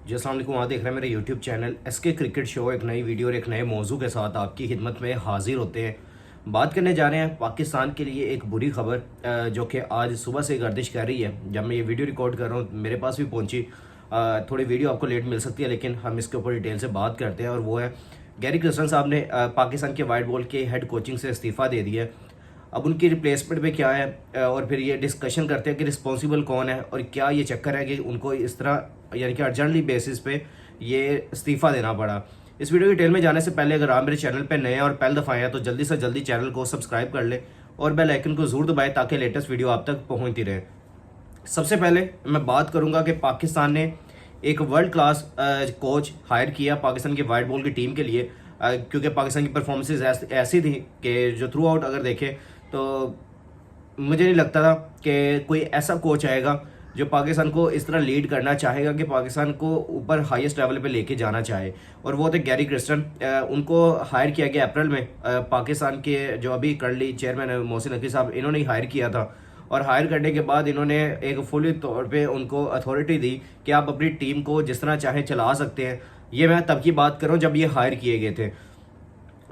जी अस्सलाम वालेकुम। आप देख रहे हैं मेरे YouTube channel SK cricket show. एक नई वीडियो और एक नए मौजू के साथ आपकी खिदमत में हाजिर होते हैं। बात करने जा रहे हैं पाकिस्तान के लिए एक बुरी खबर, जो कि आज सुबह से गर्दिश कर रही है। जब मैं ये वीडियो रिकॉर्ड कर रहा हूँ मेरे पास भी पहुंची। थोड़ी वीडियो आपको लेट मिल सकती है, लेकिन हम इसके ऊपर डिटेल से बात करते हैं। और वो है गैरी क्रिस्टन साहब ने पाकिस्तान के वाइट बॉल के हेड कोचिंग से इस्तीफ़ा दे दिया है। अब उनकी रिप्लेसमेंट में क्या है, और फिर ये डिस्कशन करते हैं कि रिस्पॉन्सिबल कौन है और क्या ये चक्कर है कि उनको इस तरह यानी कि अर्जेंटली बेसिस पे ये इस्तीफ़ा देना पड़ा। इस वीडियो की डिटेल में जाने से पहले अगर आप मेरे चैनल पे नए हैं और पहले दफ़ा आए हैं तो जल्दी से जल्दी चैनल को सब्सक्राइब कर ले और बेल आइकन को ज़रूर दबाएं ताकि लेटेस्ट वीडियो आप तक पहुंचती रहे। सबसे पहले मैं बात करूंगा कि पाकिस्तान ने एक वर्ल्ड क्लास कोच हायर किया पाकिस्तान की वाइट बॉल की टीम के लिए, क्योंकि पाकिस्तान की परफॉर्मेंसेज ऐसी थी कि जो थ्रू आउट अगर देखें तो मुझे नहीं लगता था कि कोई ऐसा कोच आएगा जो पाकिस्तान को इस तरह लीड करना चाहेगा कि पाकिस्तान को ऊपर हाईएस्ट लेवल पे लेके जाना चाहे। और वो थे गैरी क्रिस्टन। उनको हायर किया गया अप्रैल में। पाकिस्तान के जो अभी करंटली चेयरमैन है मोहसिन नकवी साहब, इन्होंने ही हायर किया था। और हायर करने के बाद इन्होंने एक फुली तौर पे उनको अथॉरिटी दी कि आप अपनी टीम को जिस तरह चाहें चला सकते हैं। ये मैं तब की बात कर रहा हूँ जब ये हायर किए गए थे।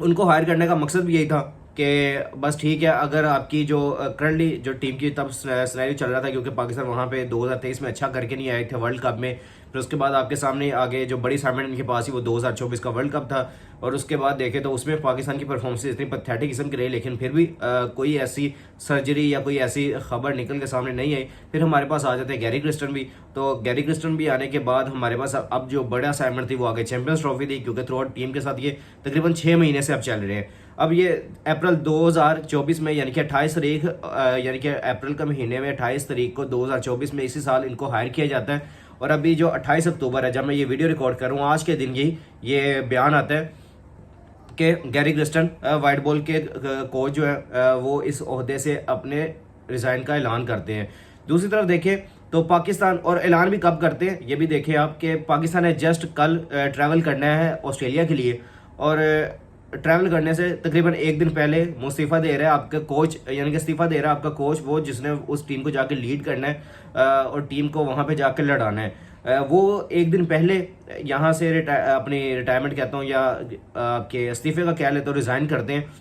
उनको हायर करने का मकसद भी यही था कि बस ठीक है, अगर आपकी जो करंटली जो टीम की तब सिनेरियो चल रहा था, क्योंकि पाकिस्तान वहाँ पे 2023 में अच्छा करके नहीं आए थे वर्ल्ड कप में। फिर उसके बाद आपके सामने आगे जो बड़ी असाइनमेंट इनके पास ही वो 2024 का वर्ल्ड कप था। और उसके बाद देखें तो उसमें पाकिस्तान की परफॉर्मेंस इतनी पैथेटिक किस्म की रही, लेकिन फिर भी कोई ऐसी सर्जरी या कोई ऐसी खबर निकल के सामने नहीं आई। फिर हमारे पास आ जाते हैं गैरी क्रिस्टन भी। तो गैरी क्रिस्टन भी आने के बाद हमारे पास अब जो बड़ा असाइनमेंट थी वो आगे चैंपियंस ट्रॉफी थी, क्योंकि थ्रू आउट टीम के साथ ये तकरीबन 6 महीने से अब चल रहे हैं। अब ये अप्रैल 2024 में यानी कि 28 तारीख यानी कि अप्रैल का महीने में 28 तारीख को 2024 में इसी साल इनको हायर किया जाता है। और अभी जो 28 अक्टूबर है, जब मैं ये वीडियो रिकॉर्ड कर रहा हूँ, आज के दिन ही ये बयान आता है कि गैरी क्रिस्टन वाइट बॉल के कोच जो है वो इस ओहदे से अपने रिज़ाइन का ऐलान करते हैं। दूसरी तरफ देखें तो पाकिस्तान, और ऐलान भी कब करते हैं ये भी देखें आप कि पाकिस्तान ने जस्ट कल ट्रैवल करना है ऑस्ट्रेलिया के लिए। और ट्रैवल करने से तकरीबन एक दिन पहले वो इस्तीफ़ा दे रहा है आपका कोच, यानी कि इस्तीफ़ा दे रहा है आपका कोच, वो जिसने उस टीम को जाके लीड करना है और टीम को वहाँ पे जाकर लड़ाना है। वो एक दिन पहले यहाँ से अपनी रिटायरमेंट कहता हूँ या आपके इस्तीफ़े का कह लेते हो, रिज़ाइन करते हैं।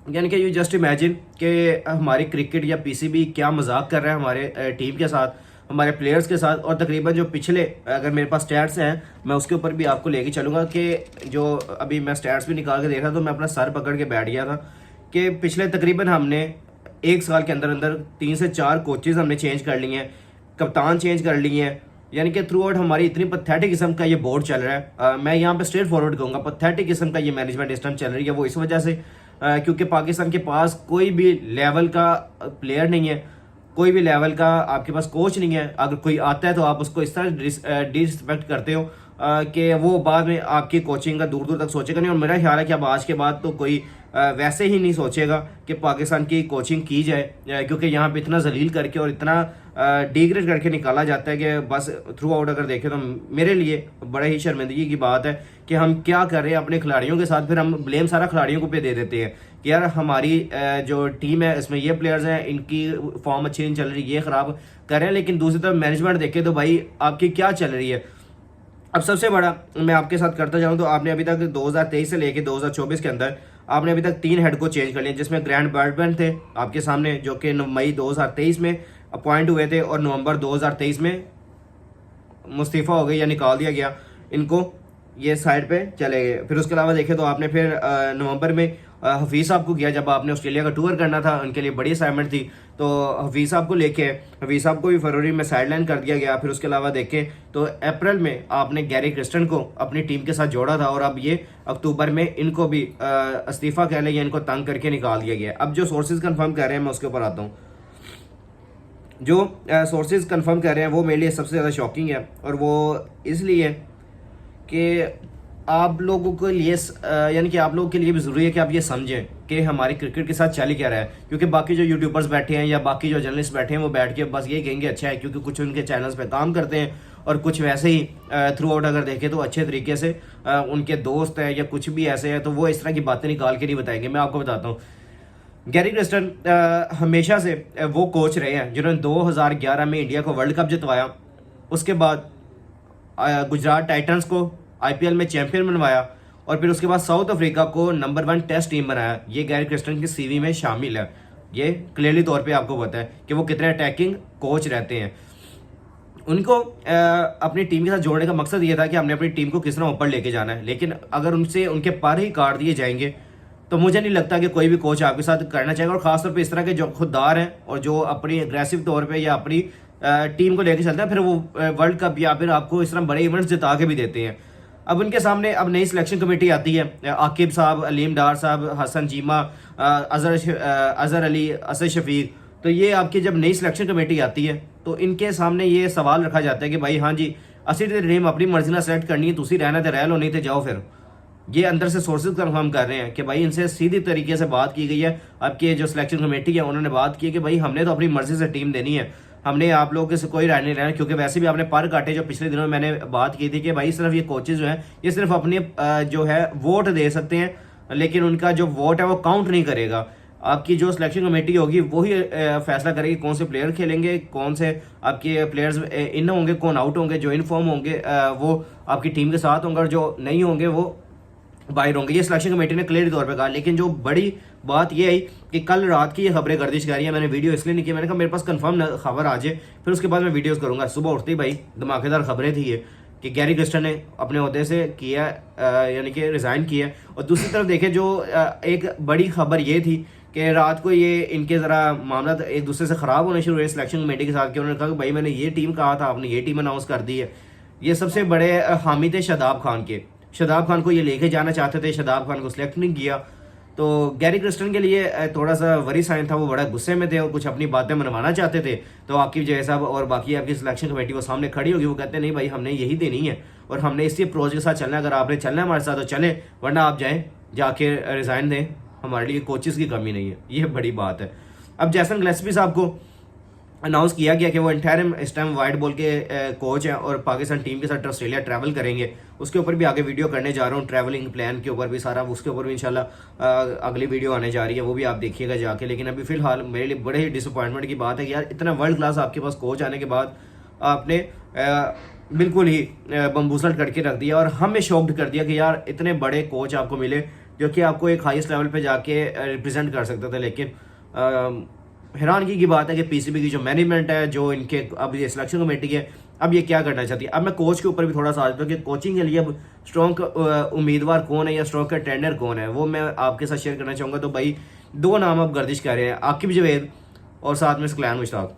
यानी कि यू जस्ट इमेजिन कि हमारी क्रिकेट या पीसीबी क्या मजाक कर रहा है हमारे टीम के साथ, हमारे प्लेयर्स के साथ। और तकरीबन जो पिछले, अगर मेरे पास स्टैट्स हैं मैं उसके ऊपर भी आपको लेके चलूँगा कि जो अभी मैं स्टैट्स भी निकाल के देखा तो मैं अपना सर पकड़ के बैठ गया था कि पिछले तकरीबन हमने एक साल के अंदर अंदर 3 से 4 कोचेज़ हमने चेंज कर लिए हैं, कप्तान चेंज कर लिए हैं। यानी कि थ्रू आउट हमारी इतनी पैथेटिक किस्म का ये बोर्ड चल रहा है। मैं यहाँ पे स्ट्रेट फॉरवर्ड कहूँगा, पैथेटिक किस्म का ये मैनेजमेंट इस टाइम चल रही है। वो इस वजह से क्योंकि पाकिस्तान के पास कोई भी लेवल का प्लेयर नहीं है, कोई भी लेवल का आपके पास कोच नहीं है। अगर कोई आता है तो आप उसको इस तरह डिसरिस्पेक्ट करते हो कि वो बाद में आपकी कोचिंग का दूर दूर तक सोचेगा नहीं। और मेरा ख्याल है कि अब आज के बाद तो कोई वैसे ही नहीं सोचेगा कि पाकिस्तान की कोचिंग की जाए, क्योंकि यहाँ पे इतना जलील करके और इतना डिग्रेड करके निकाला जाता है कि बस थ्रू आउट अगर देखें तो मेरे लिए बड़े ही शर्मिंदगी की बात है कि हम क्या कर रहे हैं अपने खिलाड़ियों के साथ। फिर हम ब्लेम सारा खिलाड़ियों को पे दे देते हैं कि यार हमारी जो टीम है इसमें ये प्लेयर्स हैं, इनकी फॉर्म अच्छी नहीं चल रही, ये ख़राब कर रहे हैं। लेकिन दूसरी तरफ मैनेजमेंट देखें तो भाई आपकी क्या चल रही है। अब सबसे बड़ा मैं आपके साथ करता जाऊं तो आपने अभी तक 2023 से लेके 2024 के अंदर आपने अभी तक 3 हेड को चेंज कर लिए, जिसमें ग्रैंड बर्डमैन थे आपके सामने जो कि मई 2023 में अपॉइंट हुए थे और नवंबर 2023 में मुस्तीफ़ा हो गए या निकाल दिया गया, इनको ये साइड पे चले गए। फिर उसके अलावा देखें तो आपने फिर नवंबर में हफीज़ साहब को किया, जब आपने ऑस्ट्रेलिया का टूर करना था, उनके लिए बड़ी असाइनमेंट थी। तो हफीज़ साहब को लेके हफीज़ साहब को भी फरवरी में साइडलाइन कर दिया गया। फिर उसके अलावा देखें तो अप्रैल में आपने गैरी क्रिस्टन को अपनी टीम के साथ जोड़ा था और अब ये अक्टूबर में इनको भी इस्तीफ़ा कह लें या इनको तंग करके निकाल दिया गया। अब जो सोर्सेज कन्फर्म कर रहे हैं मैं उसके ऊपर आता हूँ। जो सोर्सेज कन्फर्म कर रहे हैं वो मेरे लिए सबसे ज़्यादा शॉकिंग है, और वो इसलिए कि आप लोगों के लिए यानी कि आप लोगों के लिए भी ज़रूरी है कि आप ये समझें कि हमारी क्रिकेट के साथ चल ही क्या रहा है। क्योंकि बाकी जो यूट्यूबर्स बैठे हैं या बाकी जो जर्नलिस्ट बैठे हैं वो बैठ के बस ये कहेंगे अच्छा है, क्योंकि कुछ उनके चैनल्स पे काम करते हैं और कुछ वैसे ही थ्रू आउट अगर देखें तो अच्छे तरीके से उनके दोस्त हैं या कुछ भी ऐसे हैं, तो वो इस तरह की बातें निकाल के नहीं बताएंगे। मैं आपको बताता हूँ, गैरी क्रिस्टन हमेशा से वो कोच रहे हैं जिन्होंने 2011 में इंडिया को वर्ल्ड कप जितवाया। उसके बाद गुजरात टाइटंस को IPL में चैंपियन बनवाया और फिर उसके बाद साउथ अफ्रीका को नंबर 1 टेस्ट टीम बनाया। ये गैरी क्रिस्टन की CV में शामिल है। ये क्लियरली तौर पे आपको पता है कि वो कितने अटैकिंग कोच रहते हैं। उनको अपनी टीम के साथ जोड़ने का मकसद ये था कि हमने अपनी टीम को किस तरह ऊपर लेके जाना है, लेकिन अगर उनसे उनके पर ही काट दिए जाएंगे तो मुझे नहीं लगता कि कोई भी कोच आपके साथ करना चाहेगा। और खासतौर पे इस तरह के जो खुददार हैं और जो अपनी एग्रेसिव तौर पे या अपनी टीम को लेके चलते हैं, फिर वो वर्ल्ड कप या फिर आपको इस तरह बड़े इवेंट्स जिता के भी देते हैं। अब उनके सामने अब नई सिलेक्शन कमेटी आती है, आकिब साहब, अलीम डार साहब, हसन चीमा, अजहर अली, असद शफीक। तो ये आपकी जब नई सिलेक्शन कमेटी आती है तो इनके सामने ये सवाल रखा जाता है कि भाई हाँ जी, असली तो टीम अपनी मर्जी ना सेलेक्ट करनी है, तुसी रहना तो रह लो, नहीं तो जाओ। फिर ये अंदर से सोर्सेज कंफर्म कर रहे हैं कि भाई इनसे सीधी तरीके से बात की गई है। आपकी जो सिलेक्शन कमेटी है उन्होंने बात की कि भाई हमने तो अपनी मर्जी से टीम देनी है, हमने आप लोगों से कोई राय नहीं लेना। क्योंकि वैसे भी आपने पर काटे, जो पिछले दिनों में मैंने बात की थी कि भाई सिर्फ ये कोचेज जो हैं ये सिर्फ अपने जो है वोट दे सकते हैं, लेकिन उनका जो वोट है वो काउंट नहीं करेगा। आपकी जो सिलेक्शन कमेटी होगी वही फैसला करेगी कौन से प्लेयर खेलेंगे, कौन से आपके प्लेयर्स इन होंगे, कौन आउट होंगे, जो इन फॉर्म होंगे वो आपकी टीम के साथ होंगे और जो नहीं होंगे वो बाहर होंगे। ये सिलेक्शन कमेटी ने क्लियर तौर पे कहा। लेकिन जो बड़ी बात ये आई कि कल रात की ये खबरें गर्दिश कर रही है। मैंने वीडियो इसलिए नहीं की, मैंने कहा मेरे पास कंफर्म खबर आ जाए, फिर उसके बाद मैं वीडियोस करूंगा। सुबह उठते ही भाई धमाकेदार खबरें थी ये कि गैरी क्रिस्टन ने अपने ओहदे से किया, यानी कि रिज़ाइन किया। और दूसरी तरफ देखें जो एक बड़ी खबर ये थी कि रात को ये इनके ज़रा मामला एक दूसरे से ख़राब होने शुरू हुए सिलेक्शन कमेटी के साथ कि उन्होंने कहा कि भाई मैंने ये टीम कहा था, आपने ये टीम अनाउंस कर दी है। ये सबसे बड़े हामी थे शादाब खान के। शादाब खान को ये लेके जाना चाहते थे, शादाब खान को सिलेक्ट नहीं किया। तो गैरी क्रिस्टन के लिए थोड़ा सा वरी साइन था, वो बड़ा गुस्से में थे और कुछ अपनी बातें मनवाना चाहते थे। तो आकिब जय साहब और बाकी आपकी सिलेक्शन कमेटी वो सामने खड़ी होगी, वो कहते हैं नहीं भाई हमने यही देनी है और हमने इसी अप्रोच के साथ चलना है। अगर आपने चलना है हमारे साथ तो चले, वरना आप जाएँ जाके रिज़ाइन दें, हमारे लिए कोचेस की कमी नहीं है। ये बड़ी बात है। अब जैसन गिलेस्पी साहब को अनाउंस किया गया कि वो इंटरिम इस टाइम वाइट बॉल के कोच हैं और पाकिस्तान टीम के साथ ऑस्ट्रेलिया ट्रैवल करेंगे। उसके ऊपर भी आगे वीडियो करने जा रहा हूँ, ट्रैवलिंग प्लान के ऊपर भी सारा, उसके ऊपर भी इंशाल्लाह अगली वीडियो आने जा रही है, वो भी आप देखिएगा जाके। लेकिन अभी फिलहाल मेरे लिए बड़े ही डिसअपॉइंटमेंट की बात है कि यार इतना वर्ल्ड क्लास आपके पास कोच आने के बाद आपने बिल्कुल ही बम्बूसल करके रख दिया और हमें शॉक्ड कर दिया कि यार इतने बड़े कोच आपको मिले जो कि आपको एक हाईएस्ट लेवल पे जाके रिप्रेजेंट कर सकते थे। लेकिन हैरानगी की बात है कि PCB की जो मैनेजमेंट है, जो इनके अब ये सिलेक्शन कमेटी है, अब ये क्या करना चाहती है। अब मैं कोच के ऊपर भी थोड़ा सा आ जाता हूँ कि कोचिंग के लिए अब स्ट्रॉन्ग उम्मीदवार कौन है या स्ट्रॉन्ग कंटेंडर कौन है, वो मैं आपके साथ शेयर करना चाहूँगा। तो भाई 2 नाम अब गर्दिश कर रहे हैं, आकिब जवेद और साथ में सकलैन मुश्ताक।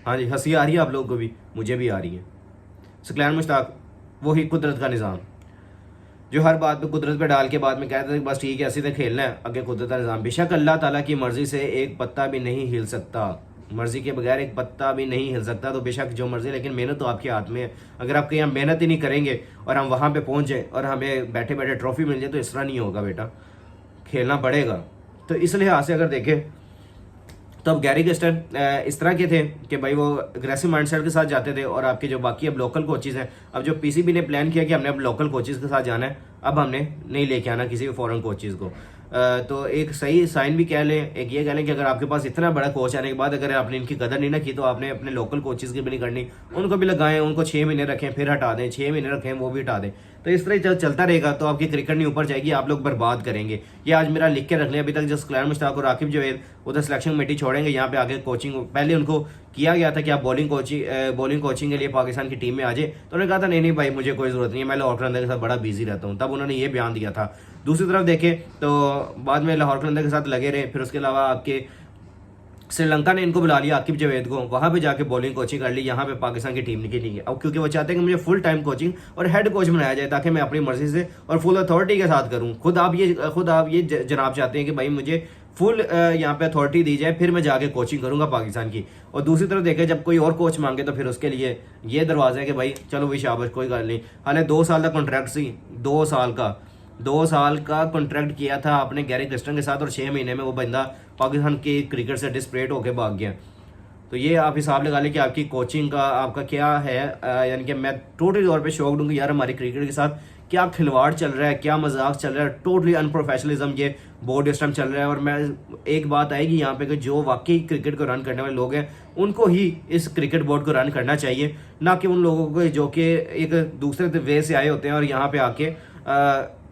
हाँ जी, हंसी आ रही है आप लोगों को भी, मुझे भी आ रही है। सकलैन मुश्ताक वही कुदरत का निज़ाम जो हर बात पे कुदरत पे डाल के बाद में कहते थे बस ठीक है ऐसे तो खेलना है, आगे कुदरत का निज़ाम। बेशक अल्लाह ताला की मर्जी से एक पत्ता भी नहीं हिल सकता, मर्जी के बगैर एक पत्ता भी नहीं हिल सकता। तो बेशक जो मर्जी, लेकिन मेहनत तो आपके हाथ में है। अगर आप कहीं हम मेहनत ही नहीं करेंगे और हम वहाँ पे पहुँच जाए और हमें बैठे बैठे ट्रॉफी मिल जाए तो इस तरह नहीं होगा बेटा, खेलना पड़ेगा। तो इस लिहाज से अगर देखें तो अब गैरी क्रिस्टन इस तरह के थे कि भाई वो अग्रेसिव माइंडसेट के साथ जाते थे और आपके जो बाकी अब लोकल कोचेज़ हैं, अब जो PCB ने प्लान किया कि हमने अब लोकल कोचेज़ के साथ जाना है, अब हमने नहीं लेके आना किसी भी फॉरेन कोचेज़ को। तो एक सही साइन भी कह लें, एक ये कह लें कि अगर आपके पास इतना बड़ा कोच आने के बाद अगर आपने इनकी कदर नहीं ना की तो आपने अपने लोकल कोचेज़ की भी नहीं करनी, उनको भी लगाएं, उनको 6 महीने रखें फिर हटा दें, 6 महीने रखें वो भी हटा दें। तो इस तरह चलता रहेगा तो आपकी क्रिकेट नहीं ऊपर जाएगी, आप लोग बर्बाद करेंगे। ये आज मेरा लिख के रख लें। अभी तक जो सकलैन मुश्ताक और आकिब जवेद उधर सिलेक्शन कमेटी छोड़ेंगे, यहाँ पे आगे कोचिंग पहले उनको किया गया था कि आप बॉलिंग कोचिंग के लिए पाकिस्तान की टीम में आ जाए, तो उन्होंने कहा था नहीं भाई मुझे कोई ज़रूरत नहीं है, मैं लाहौर कलंदर के साथ बड़ा बिजी रहता हूँ, तब उन्होंने ये बयान दिया था। दूसरी तरफ देखें तो बाद में लाहौर कलंदर के साथ लगे रहे। फिर उसके अलावा आपके श्रीलंका ने इनको बुला लिया आकिब जवेद को, वहाँ पे जाके बॉलिंग कोचिंग कर ली, यहाँ पे पाकिस्तान की टीम निकली है। अब क्योंकि वो चाहते हैं कि मुझे फुल टाइम कोचिंग और हेड कोच बनाया जाए ताकि मैं अपनी मर्जी से और फुल अथॉरिटी के साथ करूँ। खुद आप ये जनाब चाहते हैं कि भाई मुझे फुल यहाँ पे अथॉरिटी दी जाए, फिर मैं जाके कोचिंग करूँगा पाकिस्तान की। और दूसरी तरफ देखें जब कोई और कोच मांगे तो फिर उसके लिए ये दरवाजा है कि भाई चलो भाई शाबाश कोई गल नहीं। हालांकि 2 साल का कॉन्ट्रैक्ट सी, 2 साल का कॉन्ट्रैक्ट किया था आपने गैरी क्रिस्टन के साथ और 6 महीने में वो बंदा पाकिस्तान की क्रिकेट से डिस्परेट होकर भाग गया। तो ये आप हिसाब लगा लें कि आपकी कोचिंग का आपका क्या है। यानी कि मैं टोटली तौर पे शौक दूंगी यार हमारी क्रिकेट के साथ क्या खिलवाड़ चल रहा है, क्या मजाक चल रहा है, टोटली अनप्रोफेशनलिज्म ये बोर्ड सिस्टम चल रहा है। और मैं एक बात आएगी यहाँ पे कि जो वाकई क्रिकेट को रन करने वाले लोग हैं उनको ही इस क्रिकेट बोर्ड को रन करना चाहिए, ना कि उन लोगों को जो कि एक दूसरे वे से आए होते हैं और यहाँ पे आके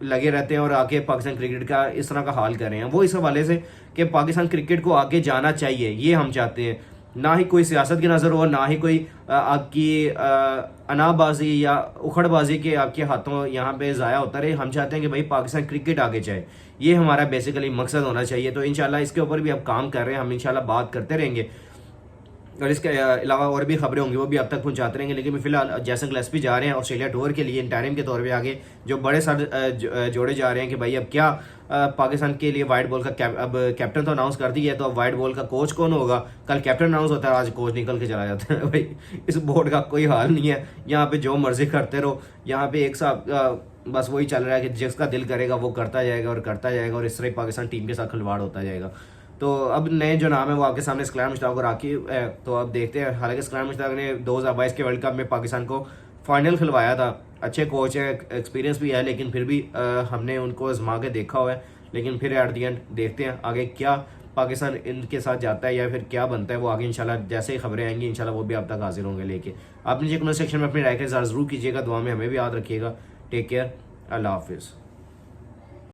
लगे रहते हैं और आके पाकिस्तान क्रिकेट का इस तरह का हाल कर रहे हैं। वो इस हवाले से कि पाकिस्तान क्रिकेट को आगे जाना चाहिए, ये हम चाहते हैं। ना ही कोई सियासत की नज़र हो, ना ही कोई आपकी अनाबाजी या उखड़बाजी के आपके हाथों यहाँ पे ज़ाया होता रहे। हम चाहते हैं कि भाई पाकिस्तान क्रिकेट आगे जाए, ये हमारा बेसिकली मकसद होना चाहिए। तो इंशाल्लाह इसके ऊपर भी अब काम कर रहे हैं, हम इंशाल्लाह बात करते रहेंगे और इसके अलावा और भी खबरें होंगी वो भी अब तक पहुंचाते रहेंगे। लेकिन फिलहाल जैसन गिलेस्पी जा रहे हैं ऑस्ट्रेलिया टूर के लिए इंटरिम के तौर पे आगे, जो बड़े सर जोड़े जा रहे हैं कि भाई अब क्या पाकिस्तान के लिए वाइट बॉल का अब कैप्टन तो अनाउंस कर दिया है, तो अब वाइट बॉल का कोच कौन होगा? कल कैप्टन अनाउंस होता है, आज कोच निकल के चला जाता है। भाई इस बोर्ड का कोई हाल नहीं है, यहाँ पे जो मर्जी करते रहो। यहाँ पे एक साथ बस वही चल रहा है कि जिसका दिल करेगा वो करता जाएगा और करता जाएगा, और इस तरह पाकिस्तान टीम के साथ खिलवाड़ होता जाएगा। तो अब नए जो नाम है वो आपके सामने इस्लाम मुश्ताक और राकिब है, तो अब देखते हैं। हालांकि इस्लाम मुश्ताक ने 2022 के वर्ल्ड कप में पाकिस्तान को फाइनल खिलवाया था, अच्छे कोच है, एक्सपीरियंस भी है, लेकिन फिर भी हमने उनको आजमा के देखा हुआ है। लेकिन फिर एट दी एंड देखते हैं आगे क्या पाकिस्तान इनके साथ जाता है या फिर क्या बनता है, वो आगे इंशाल्लाह जैसे ही खबरें आएंगी इंशाल्लाह वो भी आप तक हाजिर होंगे लेके। आप नीचे कमेंट सेक्शन में अपनी राय का इज़हार ज़रूर कीजिएगा, दुआ में हमें भी याद रखिएगा। टेक केयर, अल्लाह हाफिज़।